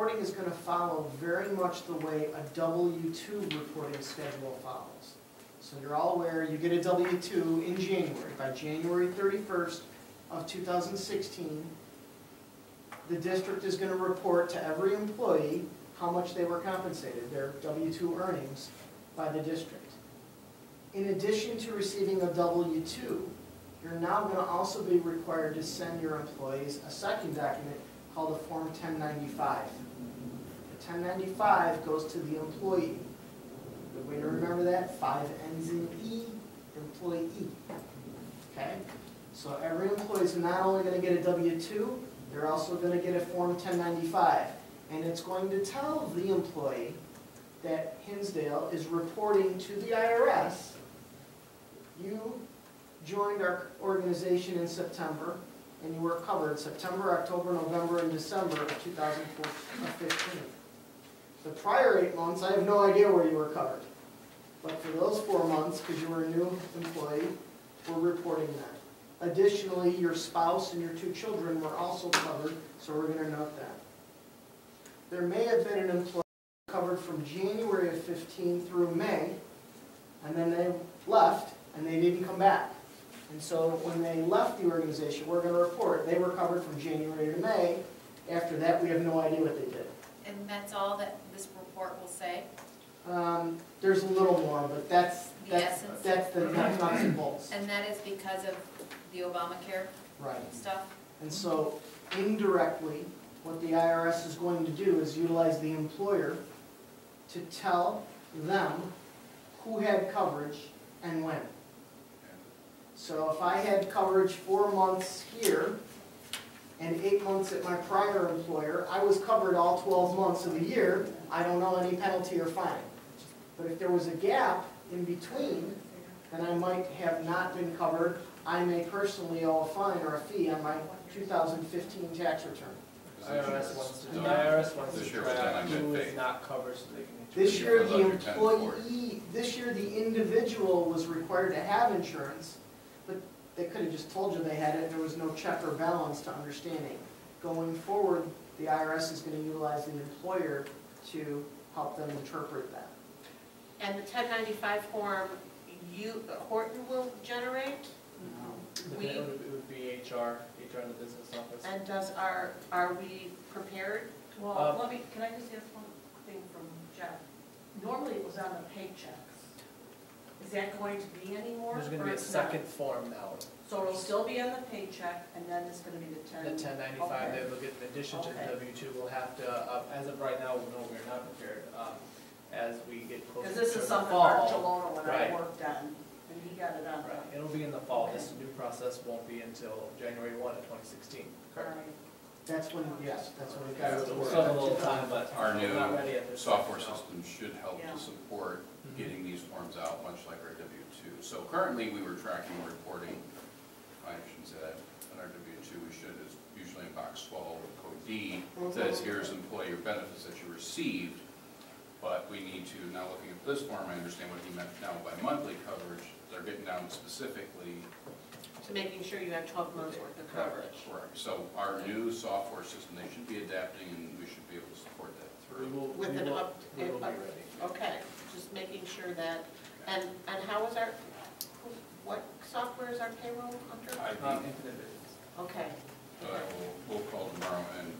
reporting is going to follow very much the way a W-2 reporting schedule follows. So you're all aware, you get a W-2 in January. By January 31st of 2016, the district is going to report to every employee how much they were compensated, their W-2 earnings, by the district. In addition to receiving a W-2, you're now going to also be required to send your employees a second document called a Form 1095. The 1095 goes to the employee. The way to remember that, 5 ends in E, employee. Okay? So every employee is not only going to get a W-2, they're also going to get a Form 1095. And it's going to tell the employee that Hinsdale is reporting to the IRS, you joined our organization in September, and you were covered September, October, November, and December of 2015. The prior 8 months, I have no idea where you were covered. But for those 4 months, because you were a new employee, we're reporting that. Additionally, your spouse and your 2 children were also covered, so we're going to note that. There may have been an employee covered from January of 15 through May, and then they left, and they didn't come back. And so when they left the organization, we're going to report they were covered from January to May. After that, we have no idea what they did. And that's all that this report will say? There's a little more, but that's the essence. That's the nuts and bolts. And that is because of the Obamacare stuff? And so indirectly, what the IRS is going to do is utilize the employer to tell them who had coverage and when. So if I had coverage 4 months here and 8 months at my prior employer, I was covered all 12 months of the year. I don't know any penalty or fine. But if there was a gap in between, then I might have not been covered. I may personally owe a fine or a fee on my 2015 tax return. The IRS wants to track who is not covered so they can. This year the employee, this year the individual was required to have insurance, but they could have just told you they had it. There was no check or balance to understanding. Going forward, the IRS is going to utilize the employer to help them interpret that. And the 1095 form, Horton will generate? No. It would be HR in the business office. And are we prepared? Well, can I just ask one thing from Jeff? Normally it was on the paychecks. Is that going to be anymore? There's going to be a second form now. So it'll still be on the paycheck, and then it's going to be the 1095. Okay. They will get in addition to the W-2. We'll have to, as of right now, no, we're not prepared. As we get closer to the fall. Because this is something Mark Chalona when I worked on, and he got it on. Right. It'll be in the fall. This new process won't be until January 1 of 2016. Correct. Right. That's when, yes, that's when it got to We'll work. still have a little time, but our we're new not ready at this software point. system should help Yeah. to support getting these forms out, much like our W-2. So currently, we were tracking and reporting. I shouldn't say that. On our W-2, we should is usually in box 12, code D, says here's employer benefits that you received. But we need to, now looking at this form, I understand what he meant now by monthly coverage. They're getting down specifically To making sure you have 12 months worth of coverage. Correct. So our new software system, they should be adapting, and we should be able to support that through. We will be ready. Okay, just making sure that, and how is our, what software is our payroll under? I think, Infinite Business. Okay. we'll call tomorrow and